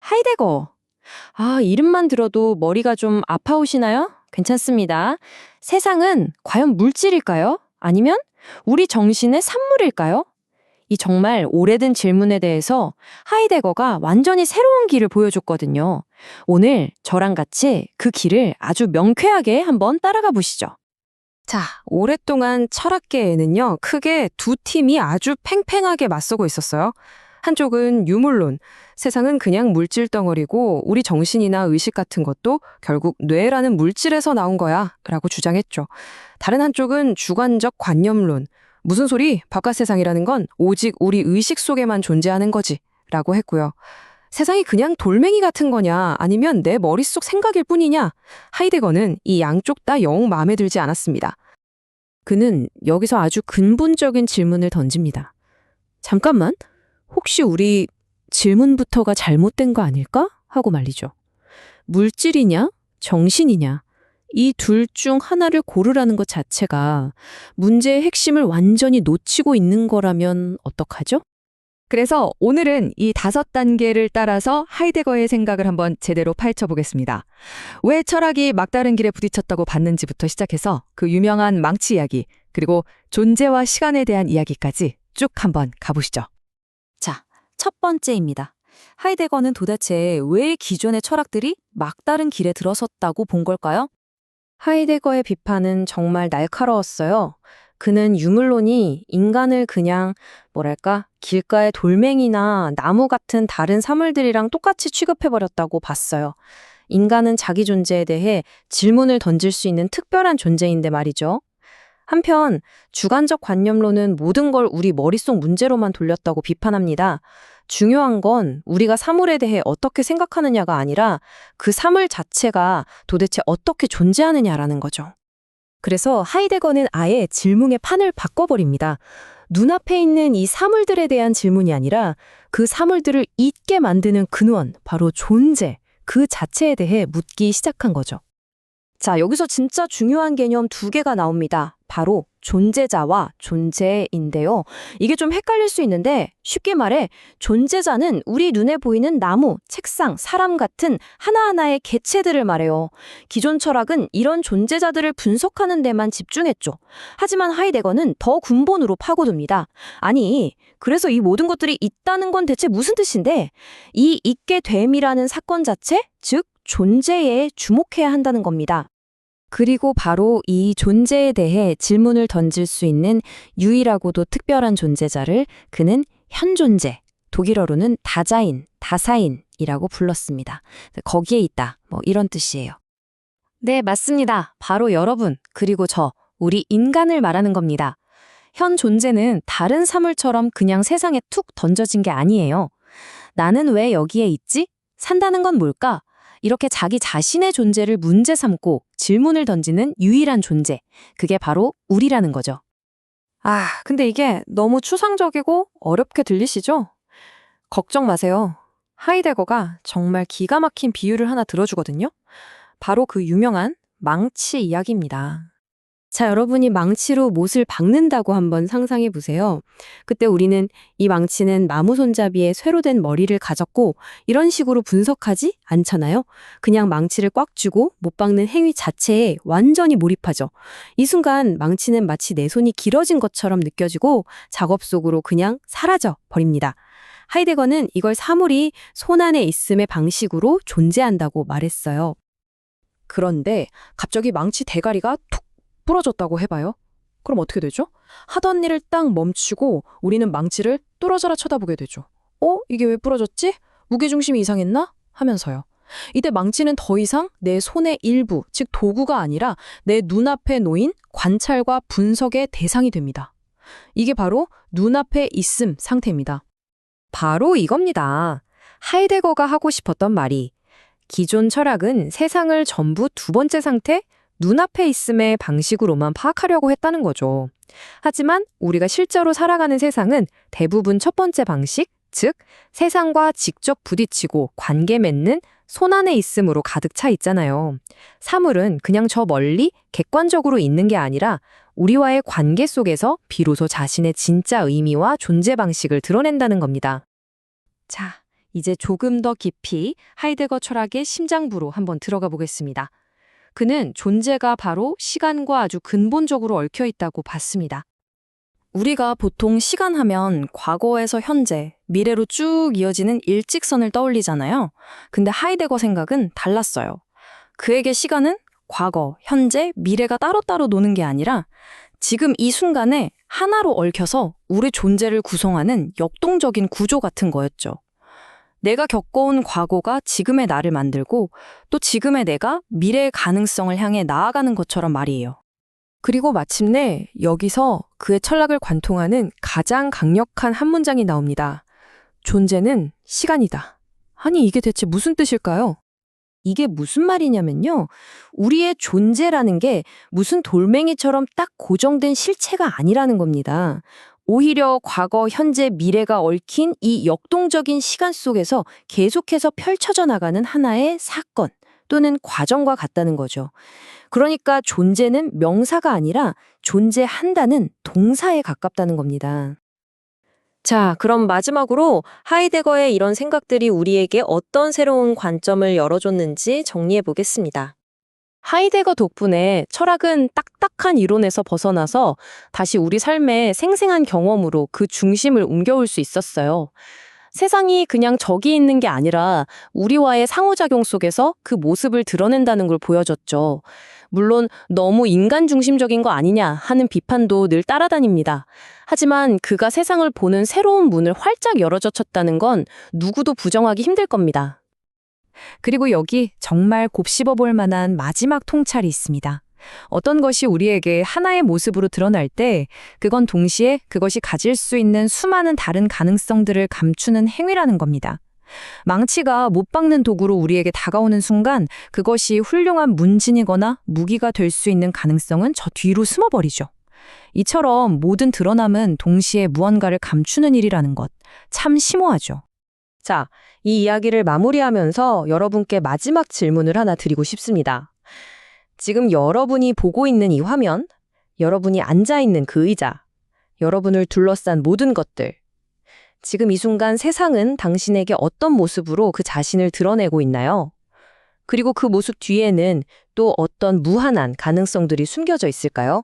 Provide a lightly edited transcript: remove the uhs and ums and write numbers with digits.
하이데거. 이름만 들어도 머리가 좀 아파오시나요? 괜찮습니다. 세상은 과연 물질일까요? 아니면 우리 정신의 산물일까요? 이 정말 오래된 질문에 대해서 하이데거가 완전히 새로운 길을 보여줬거든요. 오늘 저랑 같이 그 길을 아주 명쾌하게 한번 따라가 보시죠. 자, 오랫동안 철학계에는요, 크게 두 팀이 아주 팽팽하게 맞서고 있었어요. 한쪽은 유물론, 세상은 그냥 물질 덩어리고 우리 정신이나 의식 같은 것도 결국 뇌라는 물질에서 나온 거야 라고 주장했죠. 다른 한쪽은 주관적 관념론, 무슨 소리? 바깥 세상이라는 건 오직 우리 의식 속에만 존재하는 거지 라고 했고요. 세상이 그냥 돌멩이 같은 거냐 아니면 내 머릿속 생각일 뿐이냐? 하이데거는 이 양쪽 다 영 마음에 들지 않았습니다. 그는 여기서 아주 근본적인 질문을 던집니다. 잠깐만, 혹시 우리 질문부터가 잘못된 거 아닐까? 하고 말이죠. 물질이냐? 정신이냐? 이 둘 중 하나를 고르라는 것 자체가 문제의 핵심을 완전히 놓치고 있는 거라면 어떡하죠? 그래서 오늘은 이 5단계를 따라서 하이데거의 생각을 한번 제대로 파헤쳐보겠습니다. 왜 철학이 막다른 길에 부딪혔다고 봤는지부터 시작해서 그 유명한 망치 이야기, 그리고 존재와 시간에 대한 이야기까지 쭉 한번 가보시죠. 자, 첫 번째입니다. 하이데거는 도대체 왜 기존의 철학들이 막다른 길에 들어섰다고 본 걸까요? 하이데거의 비판은 정말 날카로웠어요. 그는 유물론이 인간을 그냥 길가의 돌멩이나 나무 같은 다른 사물들이랑 똑같이 취급해버렸다고 봤어요. 인간은 자기 존재에 대해 질문을 던질 수 있는 특별한 존재인데 말이죠. 한편 주관적 관념론은 모든 걸 우리 머릿속 문제로만 돌렸다고 비판합니다. 중요한 건 우리가 사물에 대해 어떻게 생각하느냐가 아니라 그 사물 자체가 도대체 어떻게 존재하느냐라는 거죠. 그래서 하이데거는 아예 질문의 판을 바꿔버립니다. 눈앞에 있는 이 사물들에 대한 질문이 아니라 그 사물들을 있게 만드는 근원, 바로 존재, 그 자체에 대해 묻기 시작한 거죠. 자, 여기서 진짜 중요한 개념 2개가 나옵니다. 바로 존재자와 존재인데요. 이게 좀 헷갈릴 수 있는데 쉽게 말해 존재자는 우리 눈에 보이는 나무, 책상, 사람 같은 하나하나의 개체들을 말해요. 기존 철학은 이런 존재자들을 분석하는 데만 집중했죠. 하지만 하이데거는 더 근본으로 파고듭니다. 아니, 그래서 이 모든 것들이 있다는 건 대체 무슨 뜻인데? 이 있게 됨이라는 사건 자체, 즉 존재에 주목해야 한다는 겁니다. 그리고 바로 이 존재에 대해 질문을 던질 수 있는 유일하고도 특별한 존재자를 그는 현존재, 독일어로는 다자인, 다사인이라고 불렀습니다. 거기에 있다, 이런 뜻이에요. 네, 맞습니다. 바로 여러분, 그리고 우리 인간을 말하는 겁니다. 현 존재는 다른 사물처럼 그냥 세상에 툭 던져진 게 아니에요. 나는 왜 여기에 있지? 산다는 건 뭘까? 이렇게 자기 자신의 존재를 문제 삼고 질문을 던지는 유일한 존재. 그게 바로 우리라는 거죠. 근데 이게 너무 추상적이고 어렵게 들리시죠? 걱정 마세요. 하이데거가 정말 기가 막힌 비유를 하나 들어주거든요. 바로 그 유명한 망치 이야기입니다. 자, 여러분이 망치로 못을 박는다고 한번 상상해 보세요. 그때 우리는 이 망치는 나무 손잡이에 쇠로 된 머리를 가졌고 이런 식으로 분석하지 않잖아요. 그냥 망치를 꽉 쥐고 못 박는 행위 자체에 완전히 몰입하죠. 이 순간 망치는 마치 내 손이 길어진 것처럼 느껴지고 작업 속으로 그냥 사라져 버립니다. 하이데거는 이걸 사물이 손 안에 있음의 방식으로 존재한다고 말했어요. 그런데 갑자기 망치 대가리가 툭 부러졌다고 해봐요. 그럼 어떻게 되죠? 하던 일을 딱 멈추고 우리는 망치를 뚫어져라 쳐다보게 되죠. 이게 왜 부러졌지? 무게중심이 이상했나? 하면서요. 이때 망치는 더 이상 내 손의 일부, 즉 도구가 아니라 내 눈앞에 놓인 관찰과 분석의 대상이 됩니다. 이게 바로 눈앞에 있음 상태입니다. 바로 이겁니다. 하이데거가 하고 싶었던 말이 기존 철학은 세상을 전부 두 번째 상태, 눈앞에 있음의 방식으로만 파악하려고 했다는 거죠. 하지만 우리가 실제로 살아가는 세상은 대부분 첫 번째 방식, 즉 세상과 직접 부딪히고 관계 맺는 손 안에 있음으로 가득 차 있잖아요. 사물은 그냥 저 멀리 객관적으로 있는 게 아니라 우리와의 관계 속에서 비로소 자신의 진짜 의미와 존재 방식을 드러낸다는 겁니다. 자, 이제 조금 더 깊이 하이데거 철학의 심장부로 한번 들어가 보겠습니다. 그는 존재가 바로 시간과 아주 근본적으로 얽혀 있다고 봤습니다. 우리가 보통 시간 하면 과거에서 현재, 미래로 쭉 이어지는 일직선을 떠올리잖아요. 근데 하이데거 생각은 달랐어요. 그에게 시간은 과거, 현재, 미래가 따로따로 노는 게 아니라 지금 이 순간에 하나로 얽혀서 우리 존재를 구성하는 역동적인 구조 같은 거였죠. 내가 겪어온 과거가 지금의 나를 만들고 또 지금의 내가 미래의 가능성을 향해 나아가는 것처럼 말이에요. 그리고 마침내 여기서 그의 철학을 관통하는 가장 강력한 한 문장이 나옵니다. 존재는 시간이다. 아니, 이게 대체 무슨 뜻일까요? 이게 무슨 말이냐면요. 우리의 존재라는 게 무슨 돌멩이처럼 딱 고정된 실체가 아니라는 겁니다. 오히려 과거, 현재, 미래가 얽힌 이 역동적인 시간 속에서 계속해서 펼쳐져 나가는 하나의 사건 또는 과정과 같다는 거죠. 그러니까 존재는 명사가 아니라 존재한다는 동사에 가깝다는 겁니다. 자, 그럼 마지막으로 하이데거의 이런 생각들이 우리에게 어떤 새로운 관점을 열어줬는지 정리해 보겠습니다. 하이데거 덕분에 철학은 딱딱한 이론에서 벗어나서 다시 우리 삶의 생생한 경험으로 그 중심을 옮겨올 수 있었어요. 세상이 그냥 저기 있는 게 아니라 우리와의 상호작용 속에서 그 모습을 드러낸다는 걸 보여줬죠. 물론 너무 인간 중심적인 거 아니냐 하는 비판도 늘 따라다닙니다. 하지만 그가 세상을 보는 새로운 문을 활짝 열어젖혔다는 건 누구도 부정하기 힘들 겁니다. 그리고 여기 정말 곱씹어 볼 만한 마지막 통찰이 있습니다. 어떤 것이 우리에게 하나의 모습으로 드러날 때 그건 동시에 그것이 가질 수 있는 수많은 다른 가능성들을 감추는 행위라는 겁니다. 망치가 못 박는 도구로 우리에게 다가오는 순간 그것이 훌륭한 문진이거나 무기가 될 수 있는 가능성은 저 뒤로 숨어버리죠. 이처럼 모든 드러남은 동시에 무언가를 감추는 일이라는 것, 참 심오하죠. 자, 이 이야기를 마무리하면서 여러분께 마지막 질문을 하나 드리고 싶습니다. 지금 여러분이 보고 있는 이 화면, 여러분이 앉아있는 그 의자, 여러분을 둘러싼 모든 것들, 지금 이 순간 세상은 당신에게 어떤 모습으로 그 자신을 드러내고 있나요? 그리고 그 모습 뒤에는 또 어떤 무한한 가능성들이 숨겨져 있을까요?